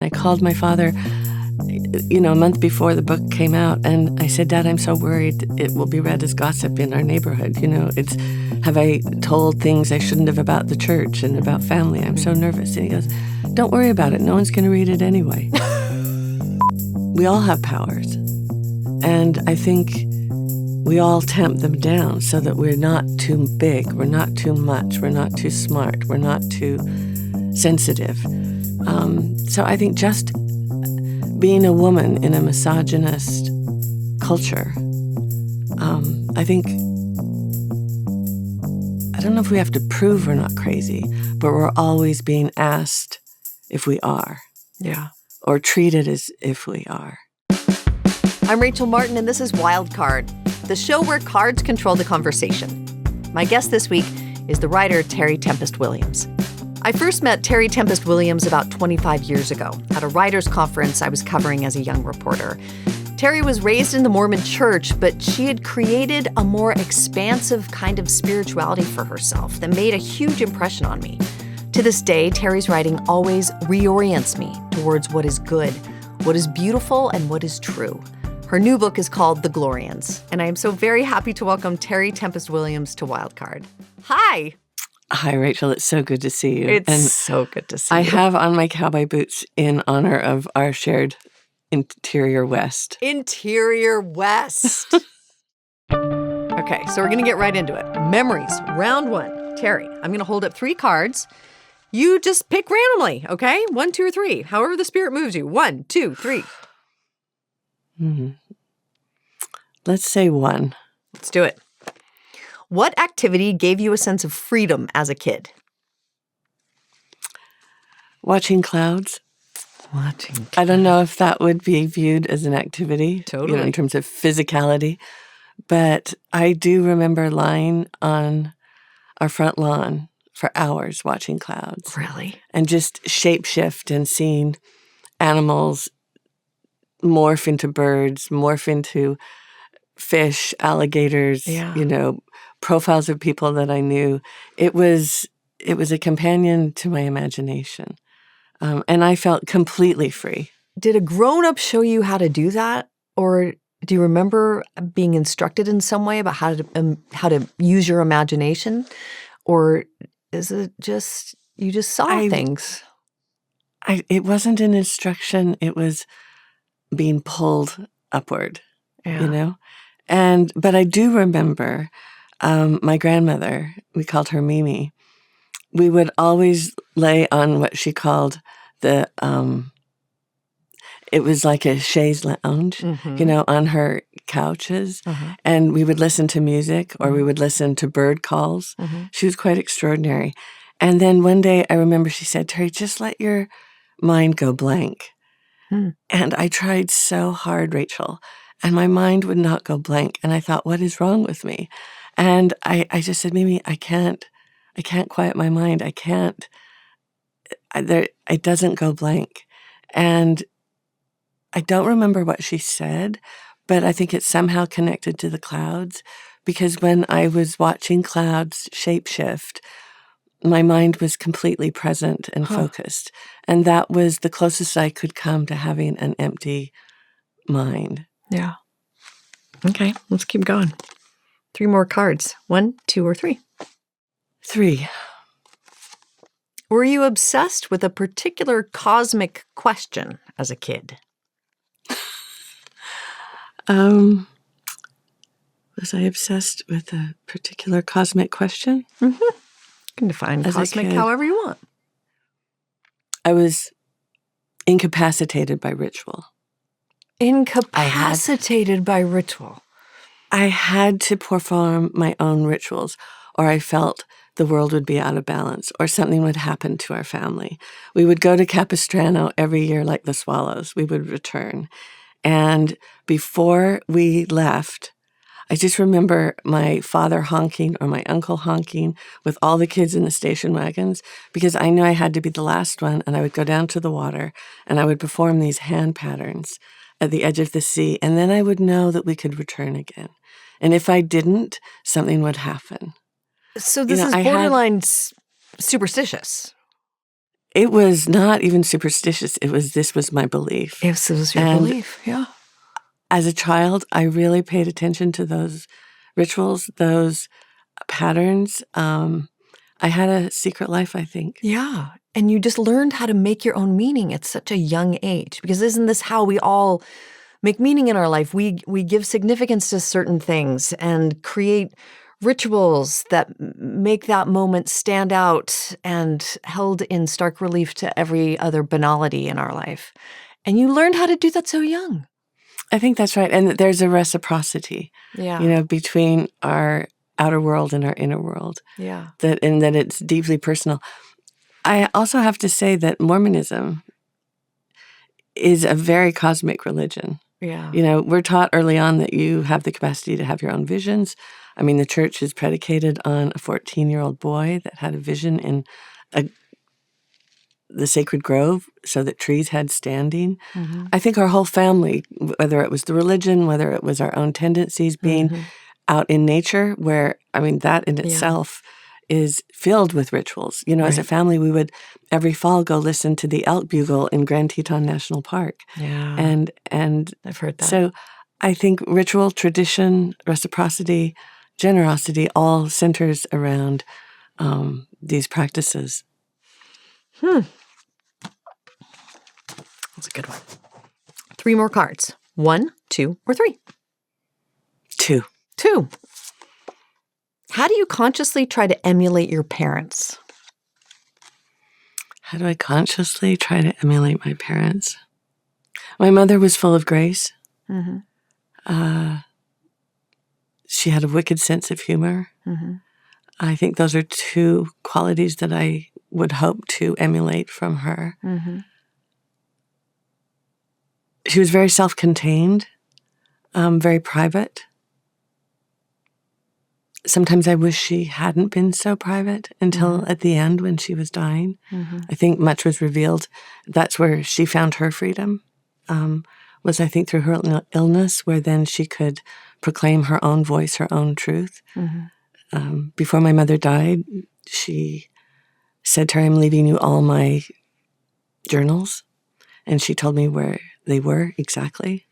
I called my father, a month before the book came out, and I said, Dad, I'm so worried it will be read as gossip in our neighborhood. Have I told things I shouldn't have about the church and about family? I'm so nervous. And he goes, don't worry about it. No one's going to read it anyway. We all have powers. And I think we all tamp them down so that we're not too big, we're not too much, we're not too smart, we're not too sensitive. So I think just being a woman in a misogynist culture, I don't know if we have to prove we're not crazy, but we're always being asked if we are. Yeah. Or treated as if we are. I'm Rachel Martin, and this is Wildcard, the show where cards control the conversation. My guest this week is the writer Terry Tempest Williams. I first met Terry Tempest Williams about 25 years ago at a writers' conference I was covering as a young reporter. Terry was raised in the Mormon church, but she had created a more expansive kind of spirituality for herself that made a huge impression on me. To this day, Terry's writing always reorients me towards what is good, what is beautiful, and what is true. Her new book is called The Glorians, and I am so very happy to welcome Terry Tempest Williams to Wildcard. Hi! Hi, Rachel. It's so good to see you. It's so good to see you. I have on my cowboy boots in honor of our shared Interior West. Interior West. Okay, so we're going to get right into it. Memories, round one. Terry, I'm going to hold up 3 cards. You just pick randomly, okay? 1, 2, or 3. However the spirit moves you. 1, 2, 3. Mm-hmm. Let's say 1. Let's do it. What activity gave you a sense of freedom as a kid? Watching clouds. I don't know if that would be viewed as an activity, Totally. In terms of physicality, but I do remember lying on our front lawn for hours watching clouds. Really? And just shapeshift and seeing animals morph into birds, morph into fish, alligators, profiles of people that I knew. It was a companion to my imagination. And I felt completely free. Did a grown-up show you how to do that? Or do you remember being instructed in some way about how to use your imagination? Or is it just, you just saw things? It wasn't an instruction. It was being pulled upward, But I do remember my grandmother, we called her Mimi. We would always lay on what she called it was like a chaise lounge, on her couches. Mm-hmm. And we would listen to music or we would listen to bird calls. Mm-hmm. She was quite extraordinary. And then one day I remember she said, Terry, just let your mind go blank. And I tried so hard, Rachel, and my mind would not go blank. And I thought, what is wrong with me? And I just said, Mimi, I can't quiet my mind. I can't. It doesn't go blank. And I don't remember what she said, but I think it's somehow connected to the clouds, because when I was watching clouds shapeshift, my mind was completely present and focused. And that was the closest I could come to having an empty mind. Yeah. Okay, let's keep going. 3 more cards. 1, 2, or 3. 3. Were you obsessed with a particular cosmic question as a kid? Was I obsessed with a particular cosmic question? Mm-hmm. You can define as cosmic however you want. I was incapacitated by ritual. Incapacitated by ritual. I had to perform my own rituals, or I felt the world would be out of balance, or something would happen to our family. We would go to Capistrano every year like the swallows. We would return. And before we left, I just remember my father honking or my uncle honking with all the kids in the station wagons, because I knew I had to be the last one, and I would go down to the water and I would perform these hand patterns at the edge of the sea, and then I would know that we could return again. And if I didn't, something would happen. So this is borderline superstitious. It was not even superstitious. This was my belief. This was your belief, yeah. As a child, I really paid attention to those rituals, those patterns. I had a secret life, I think. Yeah. And you just learned how to make your own meaning at such a young age. Because isn't this how we all make meaning in our life? We give significance to certain things and create rituals that make that moment stand out and held in stark relief to every other banality in our life. And you learned how to do that so young. I think that's right. And there's a reciprocity, between our outer world and our inner world. Yeah. That it's deeply personal. I also have to say that Mormonism is a very cosmic religion. Yeah. We're taught early on that you have the capacity to have your own visions. I mean, the church is predicated on a 14-year-old boy that had a vision in the sacred grove so that trees had standing. Mm-hmm. I think our whole family, whether it was the religion, whether it was our own tendencies being out in nature, where, that in itself is filled with rituals. As a family, we would every fall go listen to the elk bugle in Grand Teton National Park. Yeah. And I've heard that. So I think ritual, tradition, reciprocity, generosity all centers around these practices. That's a good one. 3 more cards. 1, 2, or 3? 2. 2. How do you consciously try to emulate your parents? How do I consciously try to emulate my parents? My mother was full of grace. Mm-hmm. She had a wicked sense of humor. Mm-hmm. I think those are 2 qualities that I would hope to emulate from her. Mm-hmm. She was very self-contained, very private. Sometimes I wish she hadn't been so private until at the end when she was dying. Mm-hmm. I think much was revealed. That's where she found her freedom, was I think through her illness, where then she could proclaim her own voice, her own truth. Mm-hmm. Before my mother died, she said to her, "I'm leaving you all my journals." And she told me where they were exactly.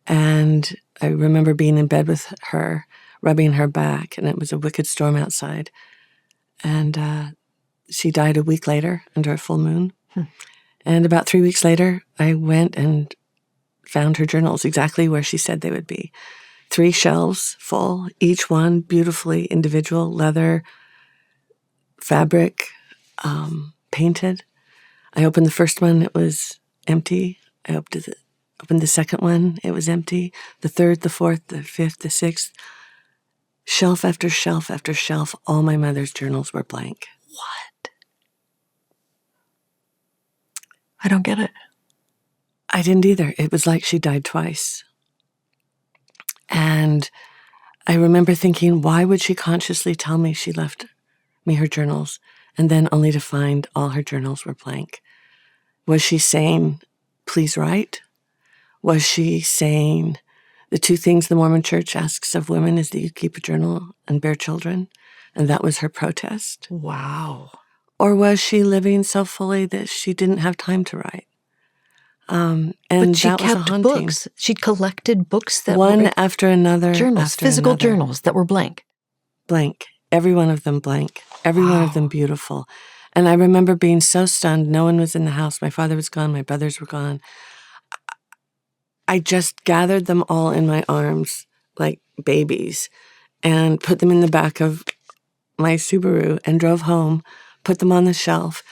And I remember being in bed with her, rubbing her back, and it was a wicked storm outside. And she died a week later under a full moon. And about 3 weeks later, I went and found her journals exactly where she said they would be. 3 shelves full, each one beautifully individual, leather, fabric, painted. I opened the first one, it was empty. I opened the second one, it was empty. The third, the fourth, the fifth, the sixth. Shelf after shelf after shelf, all my mother's journals were blank. What? I don't get it. I didn't either. It was like she died twice. And I remember thinking, why would she consciously tell me she left me her journals, and then only to find all her journals were blank? Was she saying, please write? Was she saying, the 2 things the Mormon Church asks of women is that you keep a journal and bear children, and that was her protest? Wow. Or was she living so fully that she didn't have time to write? And but she that was a kept haunting. books. She collected books that one were after another, journals, physical journals that were blank. Blank. Every one of them blank. Every one of them beautiful. And I remember being so stunned. No one was in the house. My father was gone. My brothers were gone. I just gathered them all in my arms like babies and put them in the back of my Subaru and drove home, put them on the shelf,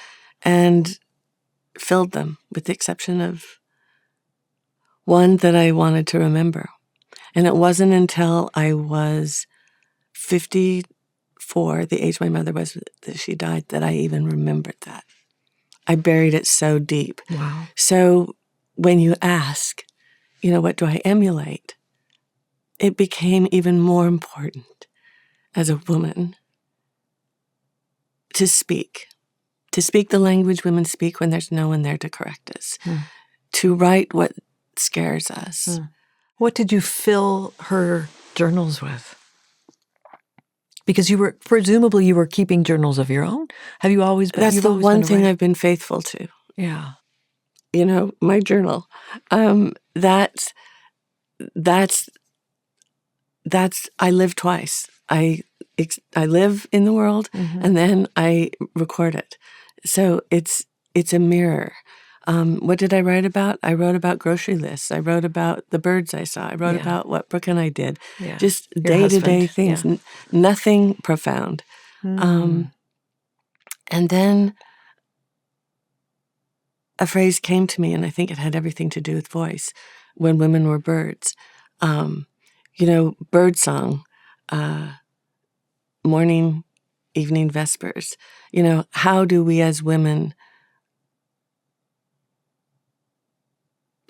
and filled them with the exception of one that I wanted to remember. And it wasn't until I was 54, the age my mother was that she died, that I even remembered that. I buried it so deep. Wow. So when you ask, what do I emulate? It became even more important as a woman to speak the language women speak when there's no one there to correct us, to write what scares us. What did you fill her journals with? Because presumably you were keeping journals of your own. Have you always been? That's the one thing I've been faithful to. Yeah. My journal. That's I live twice. I live in the world, and then I record it. So it's a mirror. What did I write about? I wrote about grocery lists. I wrote about the birds I saw. I wrote about what Brooke and I did. Yeah. Just Your day-to-day husband. things. Nothing profound. And then a phrase came to me, and I think it had everything to do with voice, when women were birds. Bird song, morning, evening, vespers. How do we as women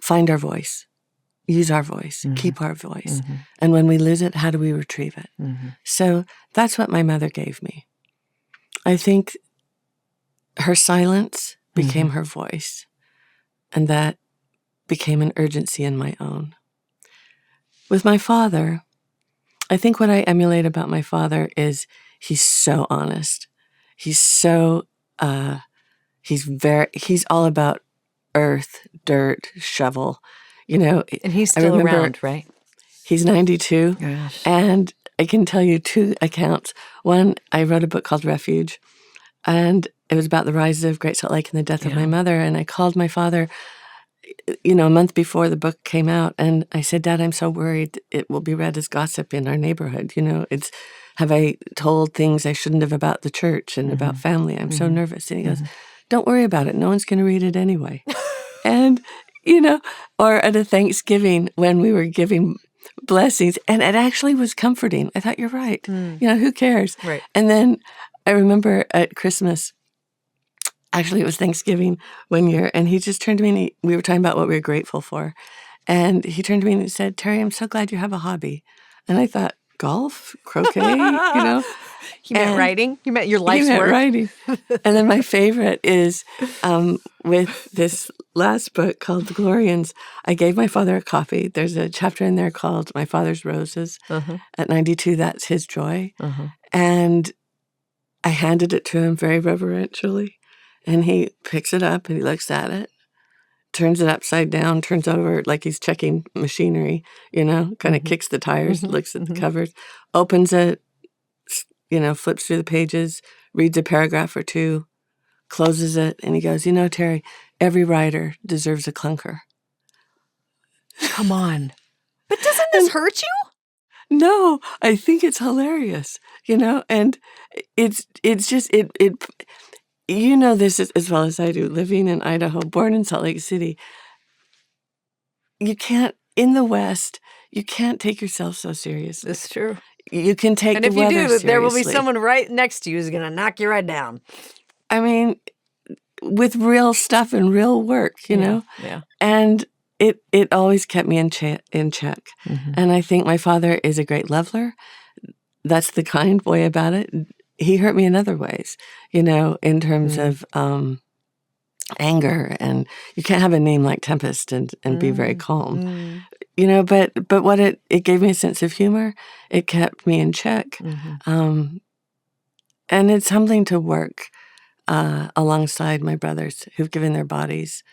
find our voice, use our voice, keep our voice? And when we lose it, how do we retrieve it? So that's what my mother gave me. I think her silence became her voice, and that became an urgency in my own. With my father, I think what I emulate about my father is he's so honest. He's so, he's all about earth, dirt, shovel, And he's still around, right? He's 92. Gosh. And I can tell you two accounts. One, I wrote a book called Refuge, and it was about the rise of Great Salt Lake and the death of my mother. And I called my father, a month before the book came out, and I said, Dad, I'm so worried it will be read as gossip in our neighborhood. Have I told things I shouldn't have about the church and about family? I'm so nervous. And he goes, don't worry about it. No one's going to read it anyway. And, or at a Thanksgiving when we were giving blessings, and it actually was comforting. I thought, you're right. Who cares? Right. And then I remember at Christmas, actually, it was Thanksgiving one year, and he just turned to me, and we were talking about what we were grateful for. And he turned to me and he said, Terry, I'm so glad you have a hobby. And I thought, golf, croquet, He meant writing? You meant your life's work? He meant work? writing. And then my favorite is with this last book called The Glorians, I gave my father a copy. There's a chapter in there called My Father's Roses. At 92, that's his joy. And I handed it to him very reverentially. And he picks it up and he looks at it, turns it upside down, turns over like he's checking machinery, kind of kicks the tires, looks at the covers, opens it, flips through the pages, reads a paragraph or two, closes it, and he goes, Terry, every writer deserves a clunker. Come on. But doesn't this hurt you? No, I think it's hilarious, and it's just, this as well as I do, living in Idaho, born in Salt Lake City. You can't, in the West, you can't take yourself so seriously. That's true. You can take the weather seriously. And if you do, there will be someone right next to you who's going to knock you right down. I mean, with real stuff and real work, Yeah. And it always kept me in check. And I think my father is a great leveler. That's the kind way about it. He hurt me in other ways, in terms of anger, and you can't have a name like Tempest and be very calm, but what it gave me a sense of humor. It kept me in check. And it's humbling to work alongside my brothers who've given their bodies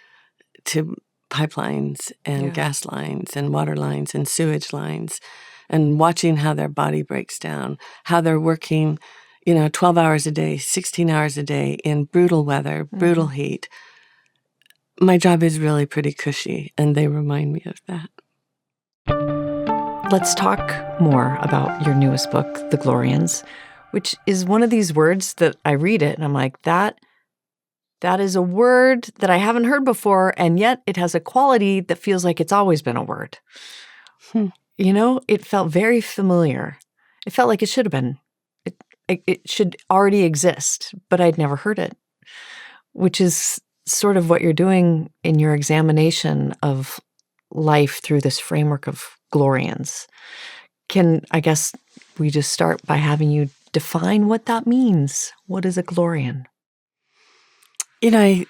to pipelines and gas lines and water lines and sewage lines, and watching how their body breaks down, how they're working 12 hours a day, 16 hours a day in brutal weather, brutal heat. My job is really pretty cushy, and they remind me of that. Let's talk more about your newest book, The Glorians, which is one of these words that I read it and I'm like, that is a word that I haven't heard before, and yet it has a quality that feels like it's always been a word. It felt very familiar. It felt like it should have been. It should already exist, but I'd never heard it, which is sort of what you're doing in your examination of life through this framework of Glorians. I guess we just start by having you define what that means. What is a Glorian? I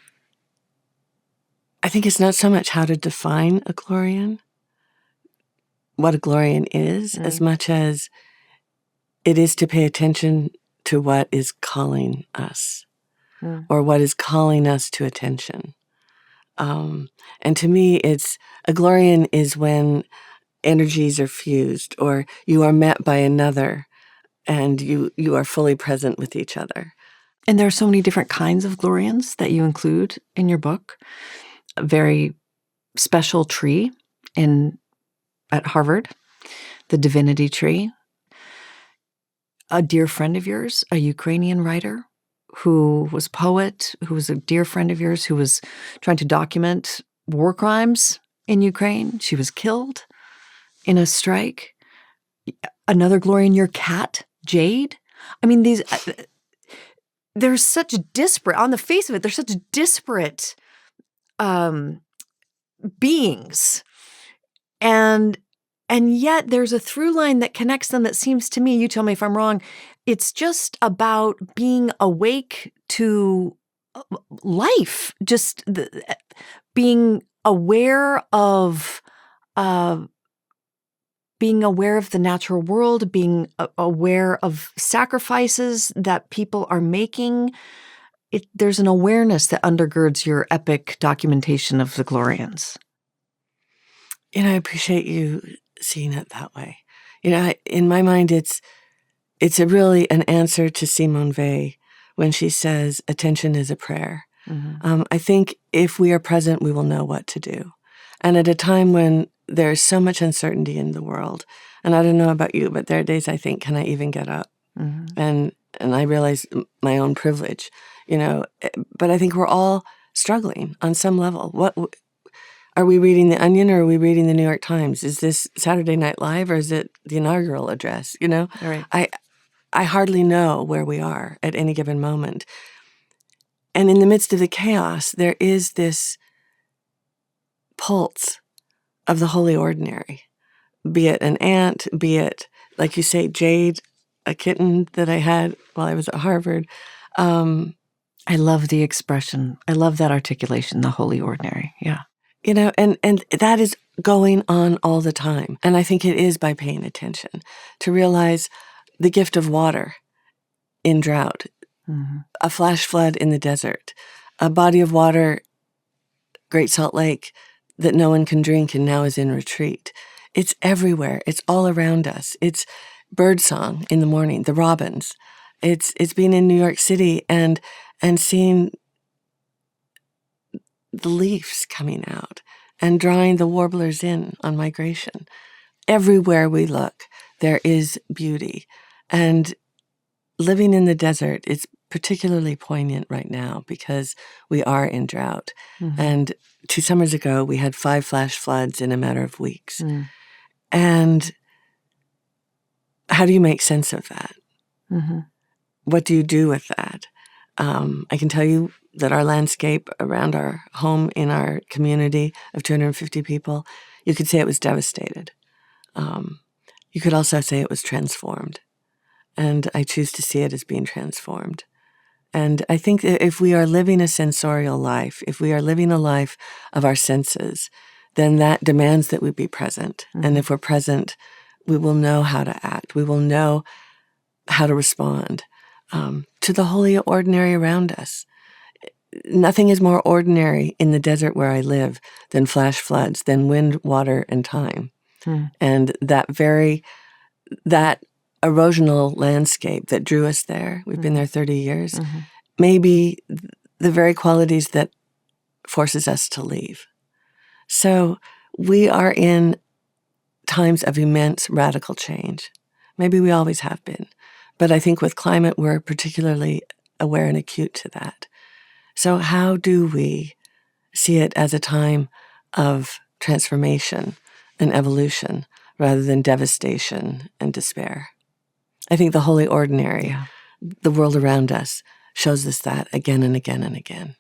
think it's not so much how to define a Glorian, what a Glorian is, as much as it is to pay attention to what is calling us or what is calling us to attention. And to me, it's a Glorian is when energies are fused or you are met by another and you are fully present with each other. And there are so many different kinds of Glorians that you include in your book. A very special tree at Harvard, the divinity tree. A dear friend of yours, a Ukrainian writer who was a poet, who was a dear friend of yours, who was trying to document war crimes in Ukraine. She was killed in a strike. Another Glorian, your cat, Jade. I mean, there's such disparate, on the face of it, there's such disparate beings. And yet there's a through line that connects them that seems to me, you tell me if I'm wrong, it's just about being awake to life, just being aware of the natural world, being aware of sacrifices that people are making. There's an awareness that undergirds your epic documentation of the Glorians. I appreciate you seeing it that way. In my mind, it's really an answer to Simone Weil when she says, attention is a prayer. Mm-hmm. I think if we are present, we will know what to do. And at a time when there's so much uncertainty in the world, and I don't know about you, but there are days I think, can I even get up? Mm-hmm. And I realize my own privilege, but I think we're all struggling on some level. What are we reading The Onion or are we reading the New York Times? Is this Saturday Night Live or is it the inaugural address? Right. I hardly know where we are at any given moment. And in the midst of the chaos, there is this pulse of the holy ordinary, be it an ant, be it, like you say, Jade, a kitten that I had while I was at Harvard. I love the expression. I love that articulation, the holy ordinary. Yeah. And that is going on all the time. And I think it is by paying attention to realize the gift of water in drought, mm-hmm. a flash flood in the desert, a body of water, Great Salt Lake, that no one can drink and now is in retreat. It's everywhere. It's all around us. It's birdsong in the morning, the robins. It's being in New York City and seeing the leaves coming out and drawing the warblers in on migration. Everywhere we look, there is beauty. And living in the desert is particularly poignant right now because we are in drought. Mm-hmm. And 2 summers ago, we had 5 flash floods in a matter of weeks. Mm. And how do you make sense of that? Mm-hmm. What do you do with that? I can tell you that our landscape around our home in our community of 250 people, you could say it was devastated. You could also say it was transformed. And I choose to see it as being transformed. And I think that if we are living a sensorial life, if we are living a life of our senses, then that demands that we be present. Mm-hmm. And if we're present, we will know how to act. We will know how to respond to the holy ordinary around us. Nothing is more ordinary in the desert where I live than flash floods, than wind, water, and time. Mm. And that erosional landscape that drew us there, we've been there 30 years, mm-hmm. may be the very qualities that forces us to leave. So we are in times of immense radical change. Maybe we always have been. But I think with climate, we're particularly aware and acute to that. So how do we see it as a time of transformation and evolution rather than devastation and despair? I think the holy ordinary, the world around us, shows us that again and again and again.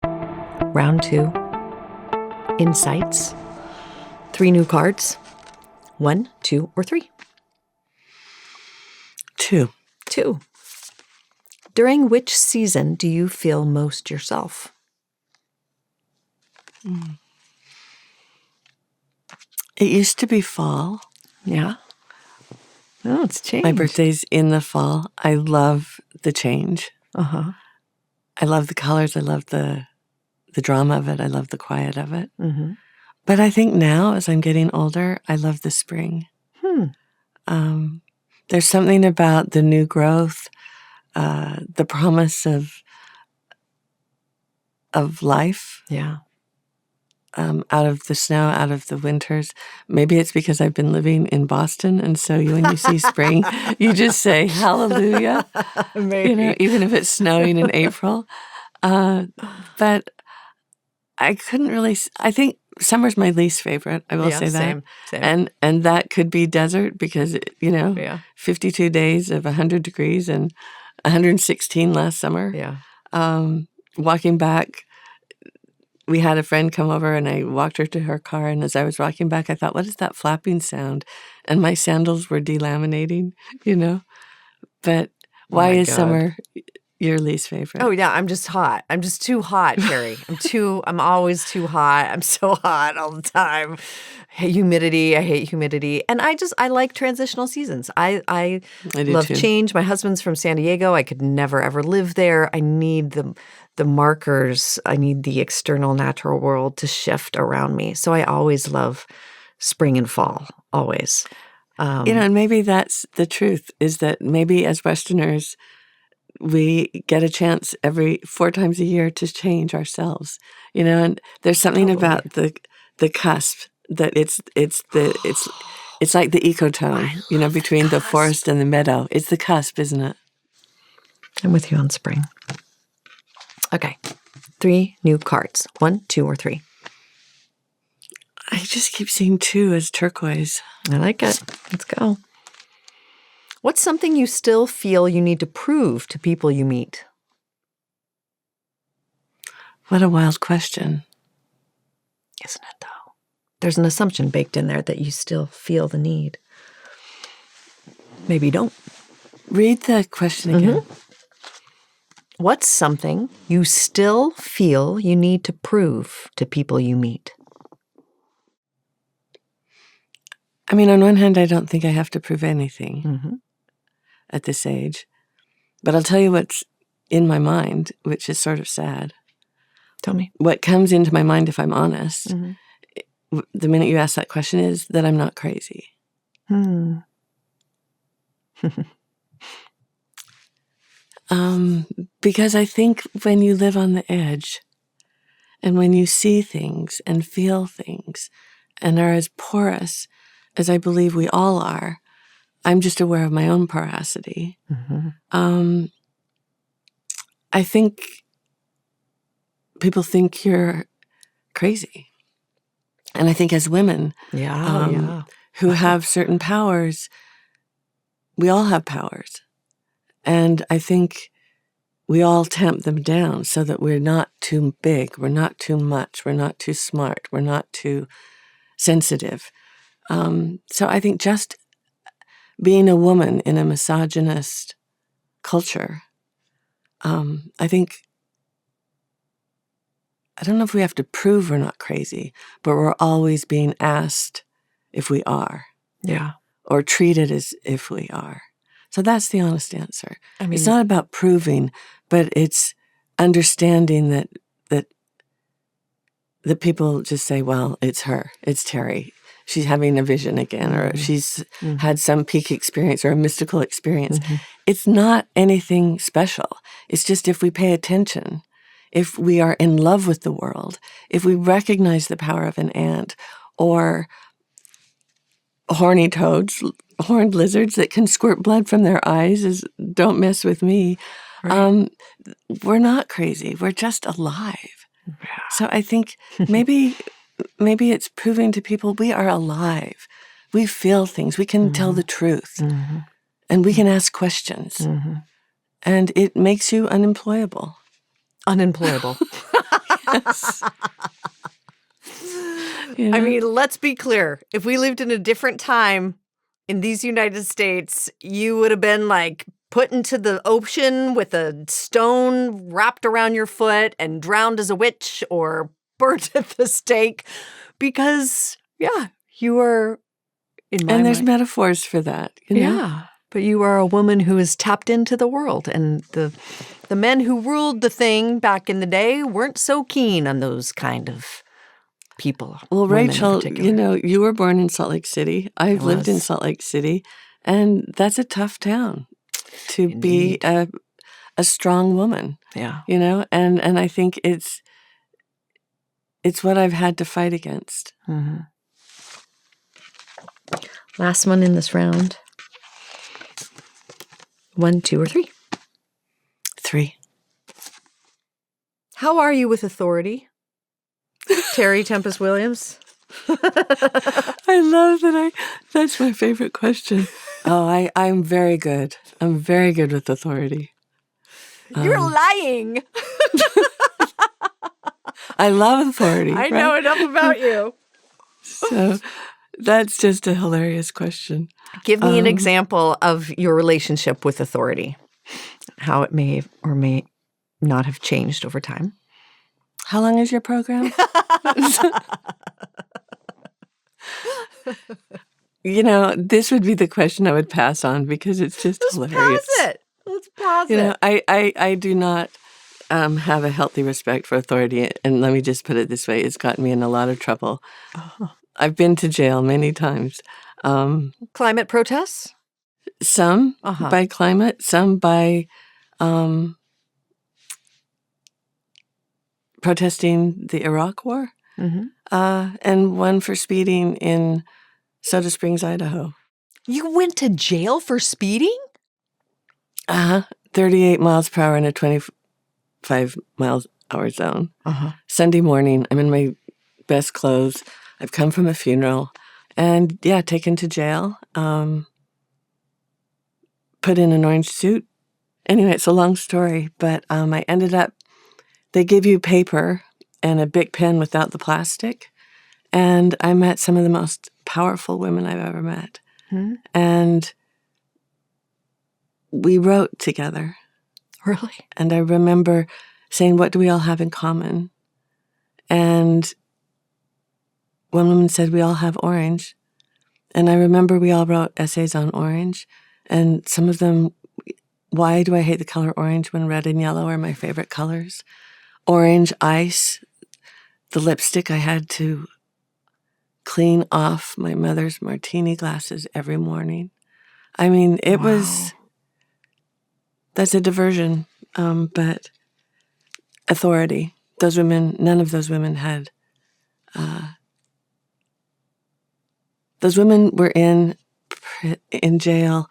Round 2. Insights. 3 new cards. 1, 2, or 3? 2. 2. During which season do you feel most yourself? It used to be fall. Yeah. Oh, it's changed. My birthday's in the fall. I love the change. Uh-huh. I love the colors. I love the drama of it. I love the quiet of it. Mm-hmm. But I think now, as I'm getting older, I love the spring. There's something about the new growth, the promise of life. Yeah. Out of the snow, out of the winters. Maybe it's because I've been living in Boston, and so when you see spring, you just say hallelujah. Maybe. Even if it's snowing in April. But I couldn't really. I think summer's my least favorite. I will say that. Same. And that could be desert because 52 days of 100 degrees and 116 last summer. Yeah. Walking back. We had a friend come over and I walked her to her car. And as I was walking back, I thought, what is that flapping sound? And my sandals were delaminating, But why is summer your least favorite? Oh, yeah. I'm just hot. I'm just too hot, Terry. I'm always too hot. I'm so hot all the time. I hate humidity. And I like transitional seasons. I love change. My husband's from San Diego. I could never, ever live there. I need the markers. I need the external natural world to shift around me. So I always love spring and fall, always. And maybe that's the truth, is that maybe as Westerners, we get a chance every 4 times a year to change ourselves, and there's something about the cusp that it's like the ecotone, between the forest and the meadow. It's the cusp, isn't it? I'm with you on spring. Okay. 3 new cards. 1, 2, or 3. I just keep seeing 2 as turquoise. I like it. Let's go. What's something you still feel you need to prove to people you meet? What a wild question. Isn't it, though? There's an assumption baked in there that you still feel the need. Maybe you don't. Read the question again. Mm-hmm. What's something you still feel you need to prove to people you meet? I mean, on one hand, I don't think I have to prove anything at this age. But I'll tell you what's in my mind, which is sort of sad. Tell me. What comes into my mind, if I'm honest, the minute you ask that question, is that I'm not crazy. Because I think when you live on the edge and when you see things and feel things and are as porous as I believe we all are, I'm just aware of my own porosity. I think people think you're crazy. And I think as women who have certain powers, we all have powers. And I think we all tamp them down so that we're not too big, we're not too much, we're not too smart, we're not too sensitive. So I think just being a woman in a misogynist culture, I don't know if we have to prove we're not crazy, but we're always being asked if we are. Yeah. Or treated as if we are. So that's the honest answer. I mean, it's not about proving, but it's understanding that people just say, well, it's her, it's Terry. She's having a vision again, or she's had some peak experience or a mystical experience. It's not anything special. It's just if we pay attention, if we are in love with the world, if we recognize the power of an ant or horny toads, horned lizards that can squirt blood from their eyes, don't mess with me. Right. We're not crazy. We're just alive. Yeah. So I think maybe it's proving to people we are alive. We feel things. We can tell the truth. And we can ask questions. And it makes you unemployable. Unemployable. Yes. I mean, let's be clear. If we lived in a different time in these United States, you would have been like put into the ocean with a stone wrapped around your foot and drowned as a witch or burnt at the stake because, you were in my And there's mind. metaphors for that, you know? Yeah. But you are a woman who is tapped into the world, and the men who ruled the thing back in the day weren't so keen on those kind of people. Well, women in Rachel, particular. you know, you were born in Salt Lake City. I've lived in was. Salt Lake City, and that's a tough town to be a strong woman, Yeah. you know? And I think it's what I've had to fight against. Mm-hmm. Last one in this round. 1, 2, or 3? 3. How are you with authority? Terry Tempest Williams? I love that. That's my favorite question. Oh, I'm very good. I'm very good with authority. You're lying. I love authority. I know enough about you. So that's just a hilarious question. Give me an example of your relationship with authority, how it may or may not have changed over time. How long is your program? You know, this would be the question I would pass on because it's just hilarious. Let's pause You know, I do not have a healthy respect for authority. And let me just put it this way. It's gotten me in a lot of trouble. I've been to jail many times. Climate protests? Some by climate, some by protesting the Iraq War, and one for speeding in Soda Springs, Idaho. You went to jail for speeding? 38 miles per hour in a 25 miles hour zone. Sunday morning, I'm in my best clothes. I've come from a funeral. And yeah, taken to jail, put in an orange suit. Anyway, it's a long story, but I ended up, they give you paper and a Bic pen without the plastic. And I met some of the most powerful women I've ever met. And we wrote together. Really? And I remember saying, what do we all have in common? And one woman said, we all have orange. And I remember we all wrote essays on orange. And some of them, why do I hate the color orange when red and yellow are my favorite colors? Orange ice, the lipstick I had to clean off my mother's martini glasses every morning. I mean, it was, that's a diversion, but authority. Those women, none of those women had, those women were in jail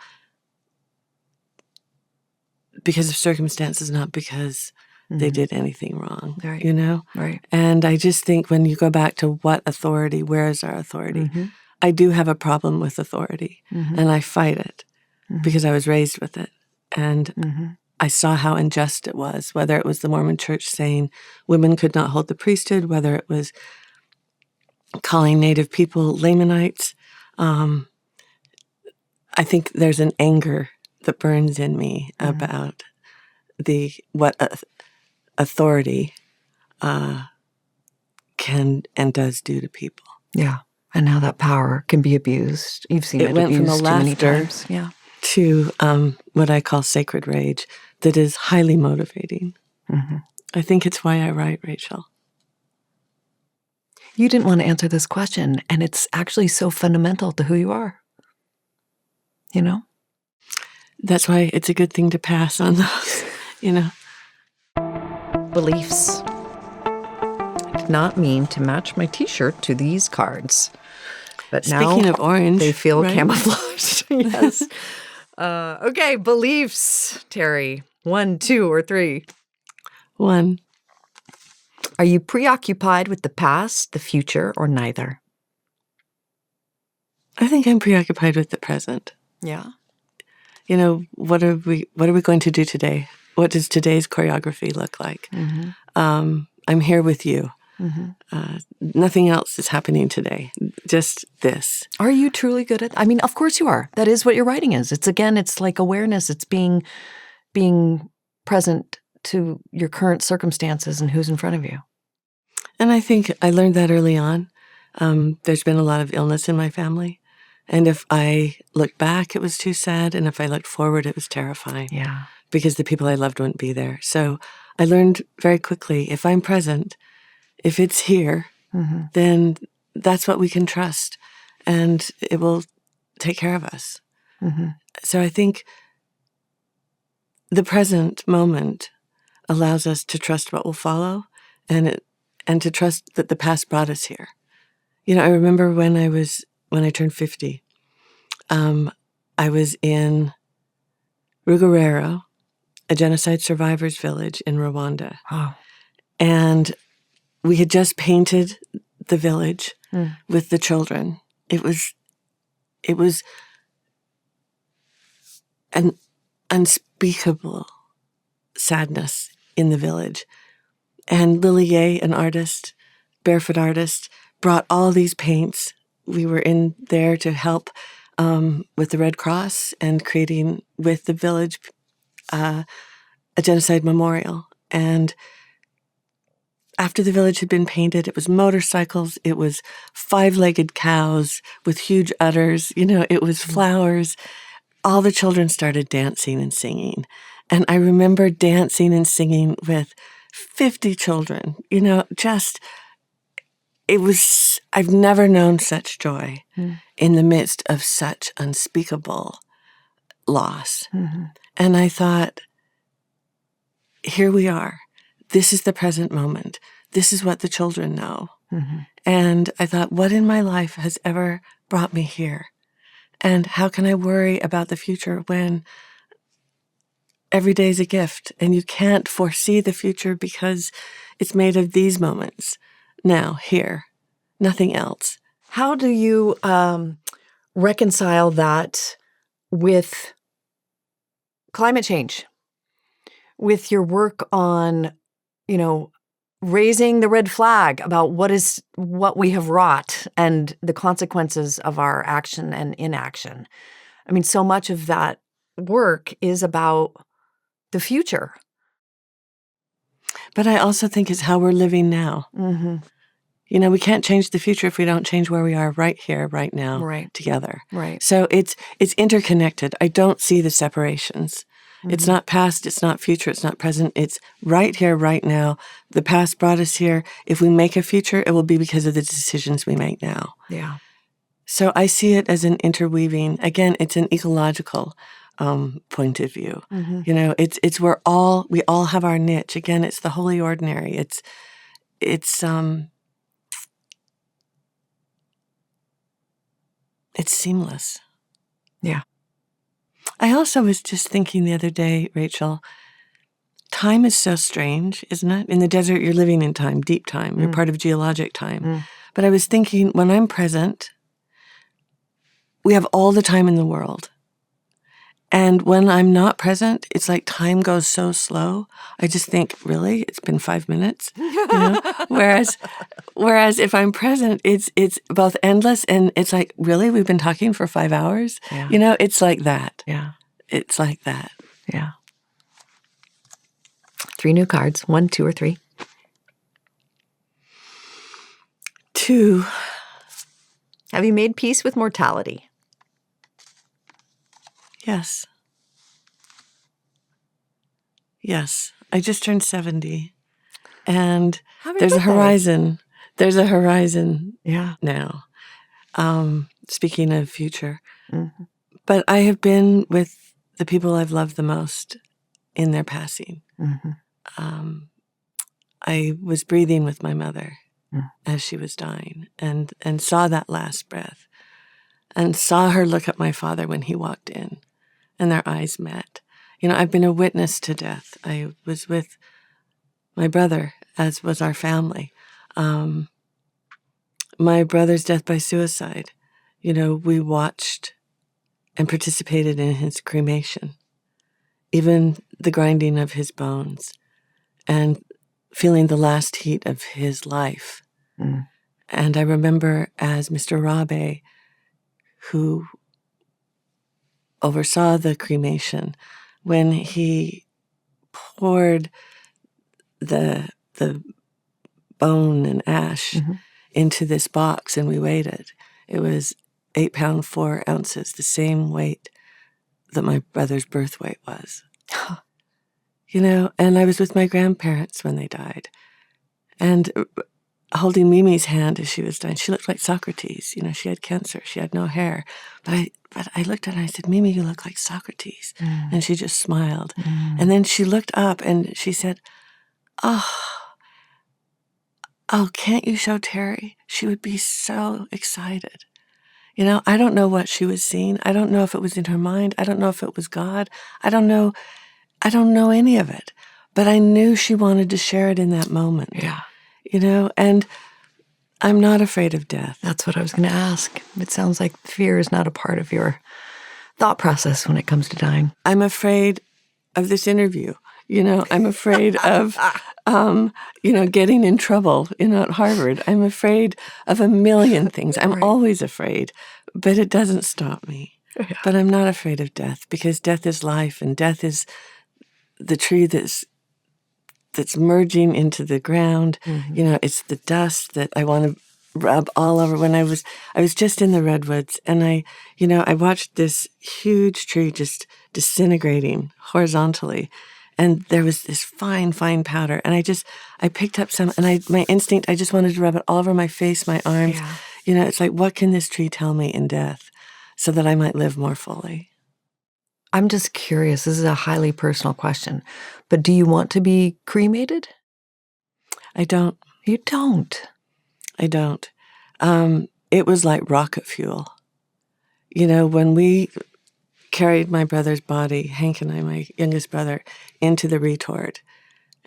because of circumstances, not because they did anything wrong, you know? Right. And I just think when you go back to what authority, where is our authority? I do have a problem with authority, and I fight it because I was raised with it. And I saw how unjust it was, whether it was the Mormon Church saying women could not hold the priesthood, whether it was calling Native people Lamanites. I think there's an anger that burns in me about what authority can and does do to people. Yeah. And how that power can be abused. You've seen it went from abused the too many laughter times. Yeah. to what I call sacred rage that is highly motivating. I think it's why I write, Rachel. You didn't want to answer this question, and it's actually so fundamental to who you are. You know? That's why it's a good thing to pass on those, you know. Beliefs. I did not mean to match my t-shirt to these cards. But Speaking now of orange, they feel right? camouflaged. Yes. Okay, beliefs, Terry. 1, 2, or 3? 1. Are you preoccupied with the past, the future, or neither? I think I'm preoccupied with the present. Yeah. You know, what are we going to do today? What does today's choreography look like? I'm here with you. Nothing else is happening today. Just this. Are you truly good at? I mean, of course you are. That is what your writing is. It's like awareness. It's being present to your current circumstances and who's in front of you. And I think I learned that early on. There's been a lot of illness in my family. And if I looked back, it was too sad. And if I looked forward, it was terrifying. Yeah. Because the people I loved wouldn't be there. So I learned very quickly, if I'm present, if it's here, then that's what we can trust. And it will take care of us. So I think the present moment allows us to trust what will follow and to trust that the past brought us here. I remember when I turned 50, I was in Rugerero, a genocide survivors village in Rwanda. Oh. And we had just painted the village with the children. It was an unspeakable sadness in the village. And Lily Ye, an artist, barefoot artist, brought all these paints. We were in there to help with the Red Cross and creating with the village a genocide memorial. And after the village had been painted, it was motorcycles, it was 5-legged cows with huge udders, it was flowers. All the children started dancing and singing. And I remember dancing and singing with 50 children, I've never known such joy in the midst of such unspeakable loss. And I thought, here we are. This is the present moment. This is what the children know. And I thought, what in my life has ever brought me here? And how can I worry about the future when every day is a gift and you can't foresee the future because it's made of these moments. Now, here, nothing else. How do you reconcile that with climate change, with your work on, raising the red flag about what we have wrought and the consequences of our action and inaction? I mean, so much of that work is about the future. But I also think it's how we're living now. We can't change the future if we don't change where we are right here, right now, together. Right. So it's interconnected. I don't see the separations. It's not past, it's not future, it's not present. It's right here, right now. The past brought us here. If we make a future, it will be because of the decisions we make now. Yeah. So I see it as an interweaving. Again, it's an ecological point of view. It's where we all have our niche. Again, it's the holy ordinary. It's seamless. Yeah. I also was just thinking the other day, Rachel, time is so strange, isn't it? In the desert, you're living in time, deep time. You're part of geologic time. But I was thinking, when I'm present, we have all the time in the world. And when I'm not present, it's like time goes so slow. I just think, really? It's been 5 minutes? Whereas if I'm present, it's both endless and it's like, really? We've been talking for 5 hours? Yeah. It's like that. Yeah. It's like that. Yeah. 3 new cards. 1, 2, or 3? 2. Have you made peace with mortality? Yes. Yes. I just turned 70. And there's a horizon. There's a horizon now. Speaking of future. But I have been with the people I've loved the most in their passing. I was breathing with my mother as she was dying and saw that last breath and saw her look at my father when he walked in and their eyes met. I've been a witness to death. I was with my brother, as was our family. My brother's death by suicide, we watched and participated in his cremation, even the grinding of his bones and feeling the last heat of his life. And I remember as Mr. Rabe, who oversaw the cremation, when he poured the bone and ash into this box and we waited. It was 8 pounds 4 ounces, the same weight that my brother's birth weight was. And I was with my grandparents when they died. And holding Mimi's hand as she was dying, she looked like Socrates. She had cancer. She had no hair. But I looked at her and I said, Mimi, you look like Socrates. And she just smiled. And then she looked up and she said, oh, can't you show Terry? She would be so excited. I don't know what she was seeing. I don't know if it was in her mind. I don't know if it was God. I don't know any of it. But I knew she wanted to share it in that moment. Yeah. And I'm not afraid of death. That's what I was going to ask. It sounds like fear is not a part of your thought process when it comes to dying. I'm afraid of this interview. I'm afraid of, getting in trouble, at Harvard. I'm afraid of a million things. I'm always afraid, but it doesn't stop me. Yeah. But I'm not afraid of death because death is life and death is the tree that's merging into the ground. Mm-hmm. It's the dust that I want to rub all over. When I was just in the redwoods and I watched this huge tree just disintegrating horizontally. And there was this fine, fine powder. And I picked up some and my instinct, I just wanted to rub it all over my face, my arms. Yeah. It's like, what can this tree tell me in death so that I might live more fully? I'm just curious. This is a highly personal question, but do you want to be cremated? I don't. You don't? I don't. It was like rocket fuel. When we carried my brother's body, Hank and I, my youngest brother, into the retort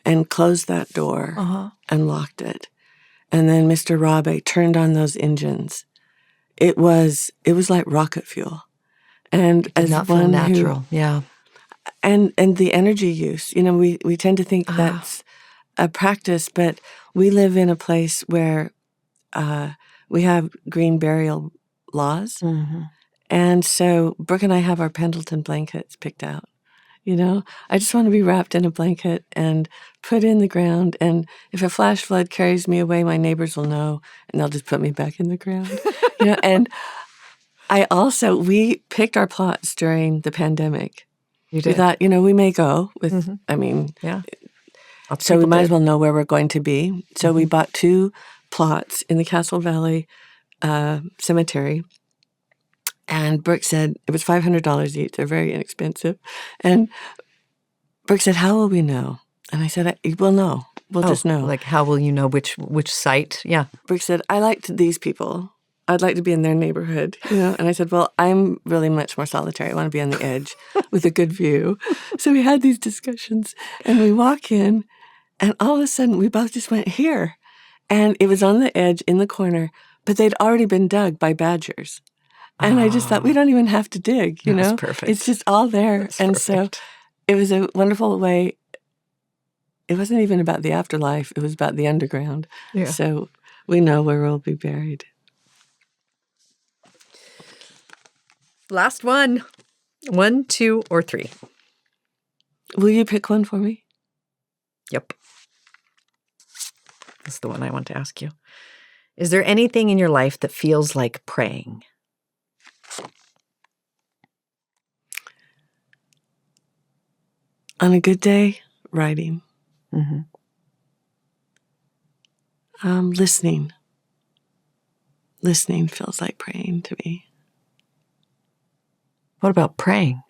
and closed that door and locked it. And then Mr. Rabe turned on those engines. It was like rocket fuel. And as not one natural, yeah. And the energy use, we tend to think that's a practice, but we live in a place where we have green burial laws. Mm-hmm. And so Brooke and I have our Pendleton blankets picked out. I just want to be wrapped in a blanket and put in the ground. And if a flash flood carries me away, my neighbors will know, and they'll just put me back in the ground. And we picked our plots during the pandemic. You did? We thought, we may go with, yeah. So we might as well know where we're going to be. So we bought 2 plots in the Castle Valley Cemetery. And Brooke said, it was $500 each. They're very inexpensive. And Brooke said, how will we know? And I said, we'll know. We'll just know. Like, how will you know which site? Yeah. Brooke said, I liked these people. I'd like to be in their neighborhood, And I said, well, I'm really much more solitary. I want to be on the edge with a good view. So we had these discussions, and we walk in, and all of a sudden, we both just went here. And it was on the edge in the corner, but they'd already been dug by badgers. And I just thought, we don't even have to dig, That's perfect. It's just all there. That's and perfect. So it was a wonderful way. It wasn't even about the afterlife. It was about the underground. Yeah. So we know where we'll be buried. Last one. 1, 2, or 3. Will you pick one for me? Yep. That's the one I want to ask you. Is there anything in your life that feels like praying? On a good day, writing. Mm-hmm. Listening. Listening feels like praying to me. What about praying?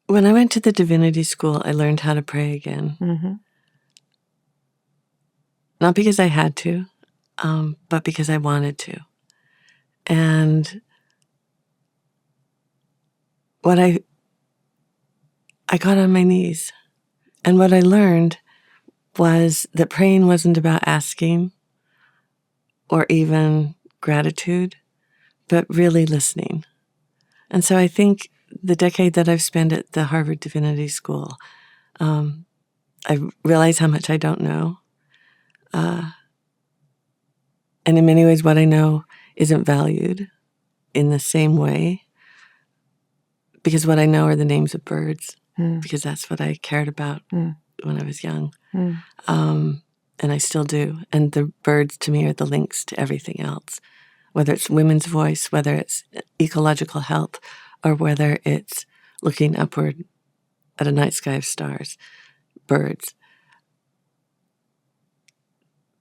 When I went to the divinity school, I learned how to pray again. Mm-hmm. Not because I had to, but because I wanted to. And I got on my knees. And what I learned was that praying wasn't about asking or even gratitude, but really listening. And so I think the decade that I've spent at the Harvard Divinity School, I realize how much I don't know. And in many ways, what I know isn't valued in the same way. Because what I know are the names of birds, because that's what I cared about when I was young. and I still do. And the birds, to me, are the links to everything else, whether it's women's voice, whether it's ecological health, or whether it's looking upward at a night sky of stars, birds.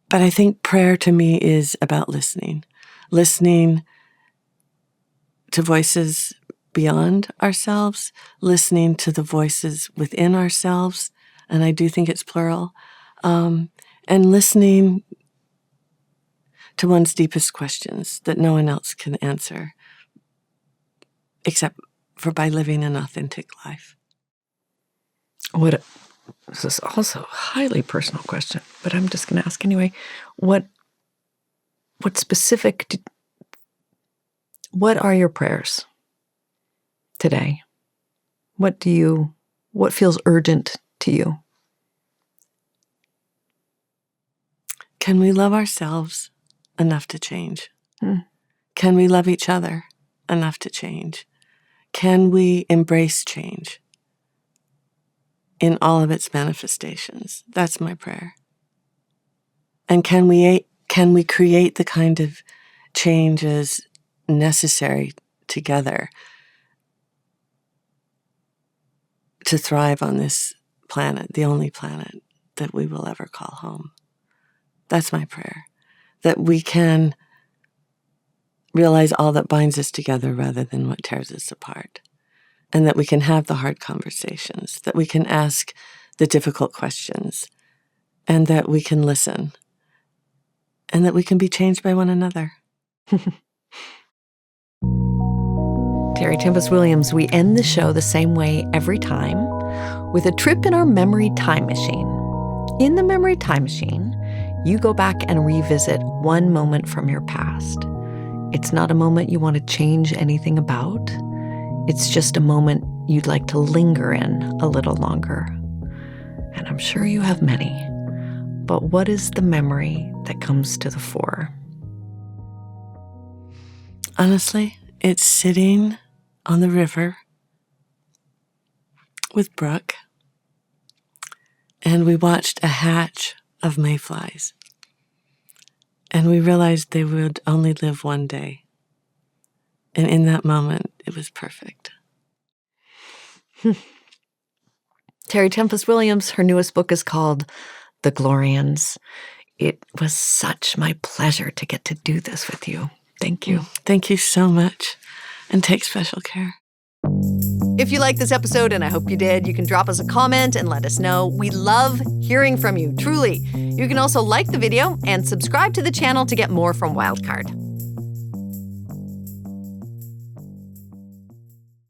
But I think prayer to me is about listening to voices beyond ourselves, listening to the voices within ourselves, and I do think it's plural, and listening to one's deepest questions that no one else can answer, except for by living an authentic life. This is also a highly personal question, but I'm just going to ask anyway. What are your prayers today? What feels urgent to you? Can we love ourselves enough to change? Can we love each other enough to change? Can we embrace change in all of its manifestations? That's my prayer. And can we create the kind of changes necessary together to thrive on this planet, the only planet that we will ever call home? That's my prayer. That we can realize all that binds us together rather than what tears us apart. And that we can have the hard conversations, that we can ask the difficult questions, and that we can listen, and that we can be changed by one another. Terry Tempest Williams, we end the show the same way every time, with a trip in our memory time machine. In the memory time machine, you go back and revisit one moment from your past. It's not a moment you want to change anything about. It's just a moment you'd like to linger in a little longer. And I'm sure you have many. But what is the memory that comes to the fore? Honestly, it's sitting on the river with Brooke, and we watched a hatch of mayflies. And we realized they would only live one day. And in that moment, it was perfect. Terry Tempest Williams, her newest book is called The Glorians. It was such my pleasure to get to do this with you. Thank you. Thank you so much. And take special care. If you like this episode, and I hope you did, you can drop us a comment and let us know. We love hearing from you, truly. You can also like the video and subscribe to the channel to get more from Wildcard.